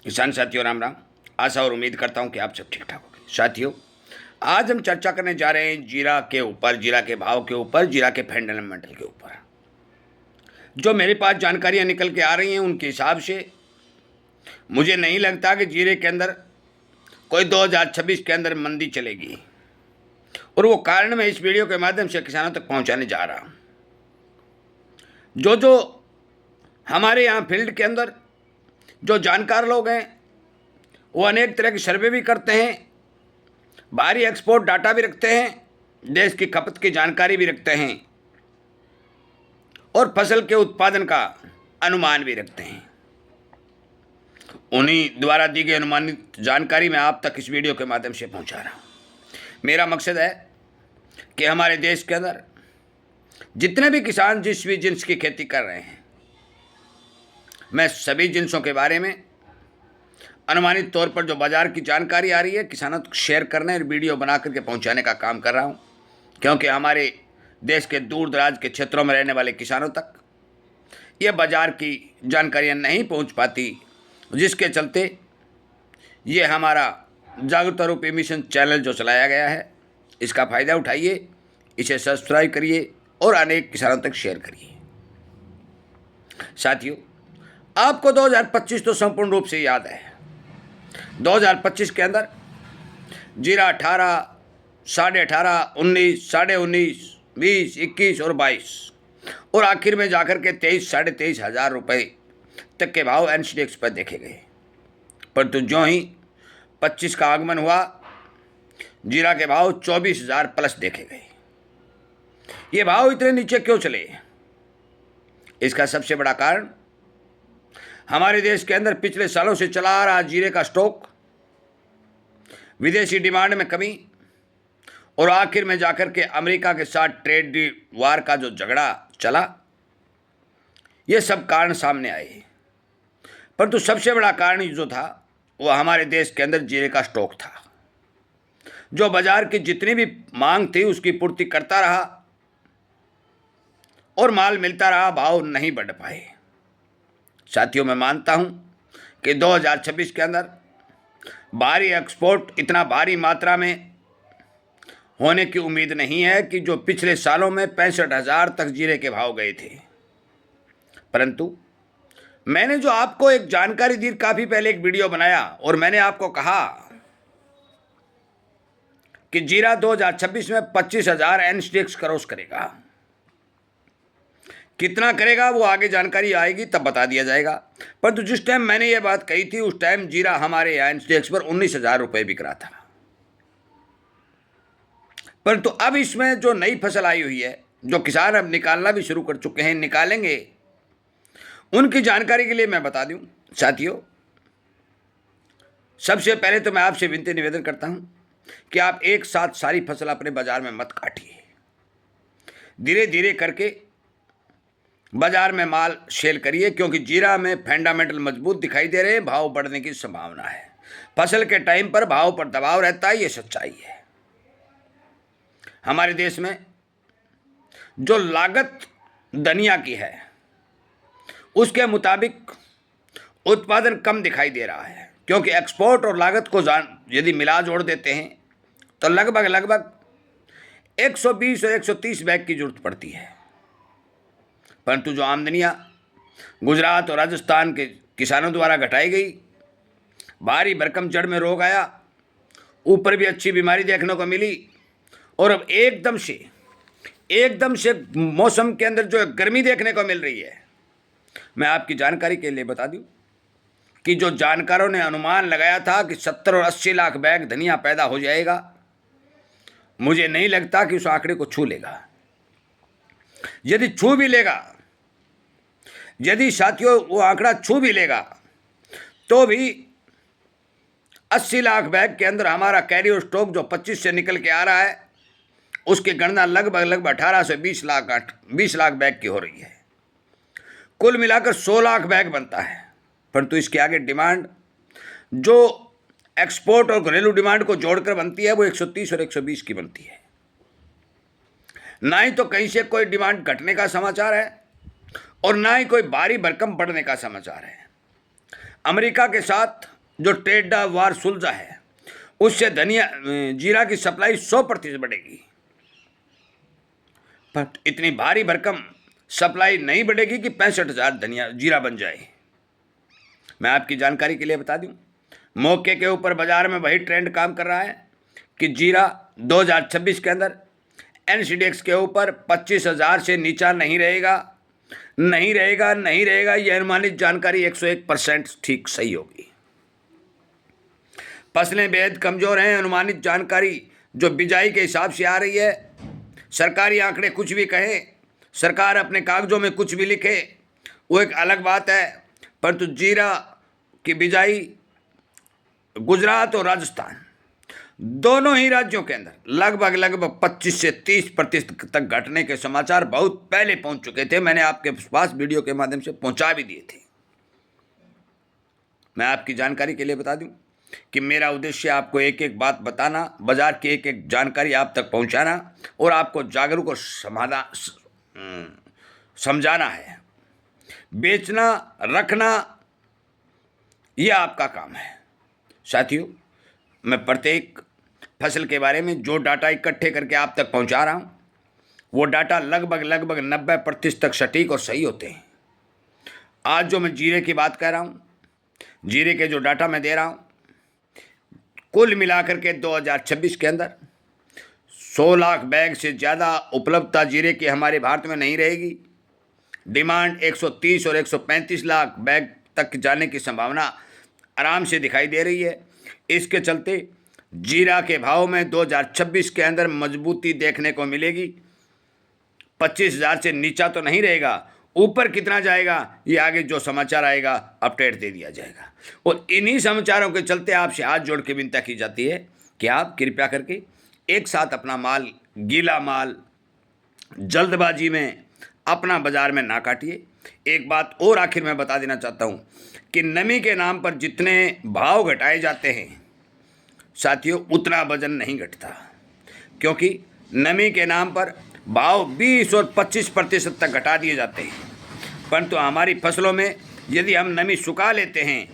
किसान साथियों राम राम। आशा और उम्मीद करता हूं कि आप सब ठीक ठाक होंगे। साथियों, आज हम चर्चा करने जा रहे हैं जीरा के ऊपर, जीरा के भाव के ऊपर, जीरा के फंडामेंटल के ऊपर। जो मेरे पास जानकारियां निकल के आ रही हैं उनके हिसाब से मुझे नहीं लगता कि जीरे के अंदर कोई 2026 के अंदर मंदी चलेगी, और वो कारण मैं इस वीडियो के माध्यम से किसानों तक पहुंचाने जा रहा हूं। जो हमारे यहाँ फील्ड के अंदर जो जानकार लोग हैं वो अनेक तरह के सर्वे भी करते हैं, बाहरी एक्सपोर्ट डाटा भी रखते हैं, देश की खपत की जानकारी भी रखते हैं और फसल के उत्पादन का अनुमान भी रखते हैं। उन्हीं द्वारा दी गई अनुमानित जानकारी मैं आप तक इस वीडियो के माध्यम से पहुंचा रहा हूं। मेरा मकसद है कि हमारे देश के अंदर जितने भी किसान जिस भी जिन्स की खेती कर रहे हैं, मैं सभी जिन्सों के बारे में अनुमानित तौर पर जो बाज़ार की जानकारी आ रही है किसानों तक शेयर करने और वीडियो बना करके पहुंचाने का काम कर रहा हूं, क्योंकि हमारे देश के दूर दराज के क्षेत्रों में रहने वाले किसानों तक ये बाज़ार की जानकारियां नहीं पहुंच पाती, जिसके चलते ये हमारा जागरूकता रूपी मिशन चैनल जो चलाया गया है इसका फ़ायदा उठाइए, इसे सब्सक्राइब करिए और अनेक किसानों तक शेयर करिए। साथियों, आपको 2025 तो संपूर्ण रूप से याद है। 2025 के अंदर जीरा 18, 18.5, 19, 19.5, 20, 21 और 22 और आखिर में जाकर के 23, 23.5 हज़ार रुपये तक के भाव एनसीडीएक्स पर देखे गए। परंतु जो ही 25 का आगमन हुआ, जीरा के भाव 24,000 प्लस देखे गए। ये भाव इतने नीचे क्यों चले? इसका सबसे बड़ा कारण हमारे देश के अंदर पिछले सालों से चला आ रहा जीरे का स्टॉक, विदेशी डिमांड में कमी और आखिर में जाकर के अमेरिका के साथ ट्रेड वार का जो झगड़ा चला, ये सब कारण सामने आए। परंतु सबसे बड़ा कारण जो था वो हमारे देश के अंदर जीरे का स्टॉक था, जो बाजार की जितनी भी मांग थी उसकी पूर्ति करता रहा और माल मिलता रहा, भाव नहीं बढ़ पाए। साथियों, मैं मानता हूं कि 2026 के अंदर बाहरी एक्सपोर्ट इतना भारी मात्रा में होने की उम्मीद नहीं है कि जो पिछले सालों में 65,000 तक जीरे के भाव गए थे। परंतु मैंने जो आपको एक जानकारी दी, काफ़ी पहले एक वीडियो बनाया और मैंने आपको कहा कि जीरा 2026 में 25,000 एनसीडीएक्स क्रॉस करेगा। कितना करेगा वो आगे जानकारी आएगी तब बता दिया जाएगा। परंतु जिस टाइम मैंने ये बात कही थी उस टाइम जीरा हमारे यहाँ एनसीडीएक्स पर 19,000 रुपये बिक रहा था। परंतु अब इसमें जो नई फसल आई हुई है, जो किसान अब निकालना भी शुरू कर चुके हैं, निकालेंगे, उनकी जानकारी के लिए मैं बता दूं। साथियों, सबसे पहले तो मैं आपसे विनती निवेदन करता हूं कि आप एक साथ सारी फसल अपने बाजार में मत काटिए, धीरे धीरे करके बाजार में माल सेल करिए, क्योंकि जीरा में फंडामेंटल मजबूत दिखाई दे रहे हैं, भाव बढ़ने की संभावना है। फसल के टाइम पर भाव पर दबाव रहता है, ये सच्चाई है। हमारे देश में जो लागत धनिया की है उसके मुताबिक उत्पादन कम दिखाई दे रहा है, क्योंकि एक्सपोर्ट और लागत को यदि मिला जोड़ देते हैं तो लगभग 120 और 130 बैग की जरूरत पड़ती है। परंतु जो आमदनियाँ गुजरात और राजस्थान के किसानों द्वारा घटाई गई, भारी भरकम जड़ में रोग आया, ऊपर भी अच्छी बीमारी देखने को मिली और अब एकदम से मौसम के अंदर जो गर्मी देखने को मिल रही है। मैं आपकी जानकारी के लिए बता दूं कि जो जानकारों ने अनुमान लगाया था कि 70 और 80 लाख बैग धनिया पैदा हो जाएगा, मुझे नहीं लगता कि उस आंकड़े को छू लेगा। यदि छू भी लेगा, यदि साथियों वो आंकड़ा छू भी लेगा, तो भी 80 लाख बैग के अंदर हमारा कैरियर स्टॉक जो 25 से निकल के आ रहा है उसकी गणना लगभग 18 से 20 लाख बैग की हो रही है। कुल मिलाकर 100 लाख बैग बनता है। परंतु इसके आगे डिमांड जो एक्सपोर्ट और घरेलू डिमांड को जोड़कर बनती है वो 130 और 120 की बनती है। ना ही तो कहीं से कोई डिमांड घटने का समाचार है और ना ही कोई भारी भरकम बढ़ने का समाचार है। अमेरिका के साथ जो ट्रेड वार सुलझा है उससे जीरा की सप्लाई 100% बढ़ेगी, पर इतनी भारी भरकम सप्लाई नहीं बढ़ेगी कि 65,000 जीरा बन जाए। मैं आपकी जानकारी के लिए बता दूं, मौके के ऊपर बाजार में वही ट्रेंड काम कर रहा है कि जीरा 2026 के अंदर एनसीडीएक्स के ऊपर 25,000 से नीचा नहीं रहेगा। यह अनुमानित जानकारी 101% ठीक सही होगी। फसलें बेहद कमज़ोर हैं। अनुमानित जानकारी जो बिजाई के हिसाब से आ रही है, सरकारी आंकड़े कुछ भी कहें, सरकार अपने कागज़ों में कुछ भी लिखे, वो एक अलग बात है, परंतु जीरा की बिजाई गुजरात और राजस्थान दोनों ही राज्यों के अंदर लगभग 25 से 30% तक घटने के समाचार बहुत पहले पहुंच चुके थे। मैंने आपके पास वीडियो के माध्यम से पहुंचा भी दिए थे। मैं आपकी जानकारी के लिए बता दूं कि मेरा उद्देश्य आपको एक एक बात बताना, बाजार की एक एक जानकारी आप तक पहुंचाना और आपको जागरूक और समझाना है। बेचना रखना यह आपका काम है। साथियों, मैं प्रत्येक फसल के बारे में जो डाटा इकट्ठे करके आप तक पहुंचा रहा हूं, वो डाटा लगभग 90% तक सटीक और सही होते हैं। आज जो मैं जीरे की बात कर रहा हूं, जीरे के जो डाटा मैं दे रहा हूं, कुल मिलाकर के 2026 के अंदर 100 लाख बैग से ज़्यादा उपलब्धता जीरे की हमारे भारत में नहीं रहेगी। डिमांड 130 और 135 लाख बैग तक जाने की संभावना आराम से दिखाई दे रही है। इसके चलते जीरा के भाव में 2026 के अंदर मजबूती देखने को मिलेगी। 25,000 से नीचा तो नहीं रहेगा, ऊपर कितना जाएगा ये आगे जो समाचार आएगा अपडेट दे दिया जाएगा। और इन्हीं समाचारों के चलते आपसे हाथ जोड़ के विनती की जाती है कि आप कृपया करके एक साथ अपना माल, गीला माल जल्दबाजी में अपना बाजार में ना काटिए। एक बात और आखिर में बता देना चाहता हूँ कि नमी के नाम पर जितने भाव घटाए जाते हैं साथियों, उतना वजन नहीं घटता, क्योंकि नमी के नाम पर भाव 20 और 25% तक घटा दिए जाते हैं, परंतु हमारी फसलों में यदि हम नमी सुखा लेते हैं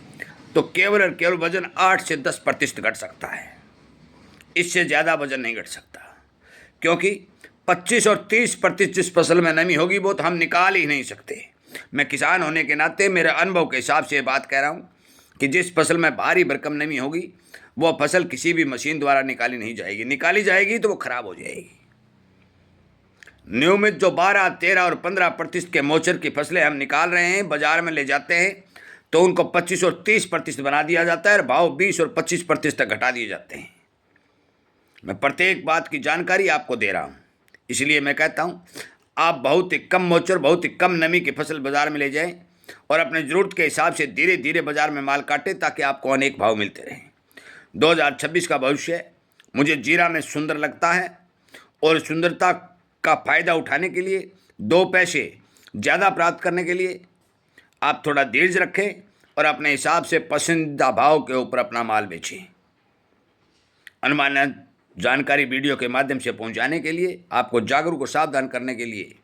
तो केवल और केवल वजन 8 से 10% घट सकता है। इससे ज़्यादा वजन नहीं घट सकता, क्योंकि 25 और 30% जिस फसल में नमी होगी वो तो हम निकाल ही नहीं सकते। मैं किसान होने के नाते मेरे अनुभव के हिसाब से बात कह रहा हूँ कि जिस फसल में भारी भरकम नमी होगी वो फसल किसी भी मशीन द्वारा निकाली नहीं जाएगी। निकाली जाएगी तो वो खराब हो जाएगी। नियमित जो 12, 13 और 15% के मोचर की फसलें हम निकाल रहे हैं, बाजार में ले जाते हैं तो उनको 25 और 30% बना दिया जाता है और भाव 20 और 25% तक घटा दिए जाते हैं। मैं प्रत्येक बात की जानकारी आपको दे रहा हूँ, इसलिए मैं कहता हूँ आप बहुत ही कम मोचर, बहुत ही कम नमी की फसल बाजार में ले जाएं और अपने ज़रूरत के हिसाब से धीरे धीरे बाजार में माल काटें, ताकि आपको अनेक भाव मिलते रहें। 2026 का भविष्य मुझे जीरा में सुंदर लगता है और सुंदरता का फ़ायदा उठाने के लिए 2 पैसे ज़्यादा प्राप्त करने के लिए आप थोड़ा धीरज रखें और अपने हिसाब से पसंदीदा भाव के ऊपर अपना माल बेचें। अनुमानित जानकारी वीडियो के माध्यम से पहुंचाने के लिए, आपको जागरूक और सावधान करने के लिए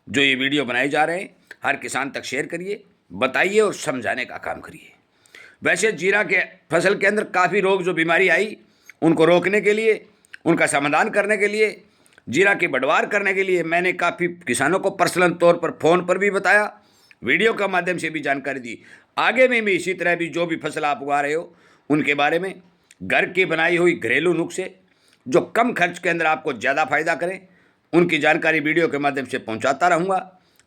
जो ये वीडियो बनाए जा रहे हैं, हर किसान तक शेयर करिए, बताइए और समझाने का काम करिए। वैसे जीरा के फसल के अंदर काफ़ी रोग जो बीमारी आई, उनको रोकने के लिए, उनका समाधान करने के लिए, जीरा की बढ़वार करने के लिए मैंने काफ़ी किसानों को पर्सनल तौर पर फ़ोन पर भी बताया, वीडियो के माध्यम से भी जानकारी दी। आगे में भी इसी तरह भी जो भी फसल आप उगा रहे हो उनके बारे में घर की बनाई हुई घरेलू नुस्खे जो कम खर्च के अंदर आपको ज़्यादा फायदा करें, उनकी जानकारी वीडियो के माध्यम से पहुंचाता रहूँगा।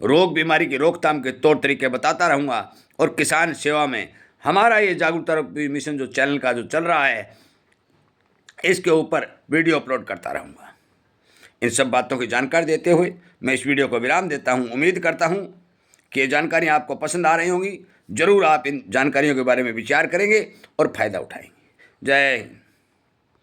रोग बीमारी की रोकथाम के तौर तरीके बताता रहूँगा और किसान सेवा में हमारा ये जागरूकता मिशन जो चैनल का जो चल रहा है, इसके ऊपर वीडियो अपलोड करता रहूँगा। इन सब बातों की जानकारी देते हुए मैं इस वीडियो को विराम देता हूँ। उम्मीद करता हूँ कि ये जानकारियाँ आपको पसंद आ रही होंगी। ज़रूर आप इन जानकारियों के बारे में विचार करेंगे और फ़ायदा उठाएंगे। जय हिंद।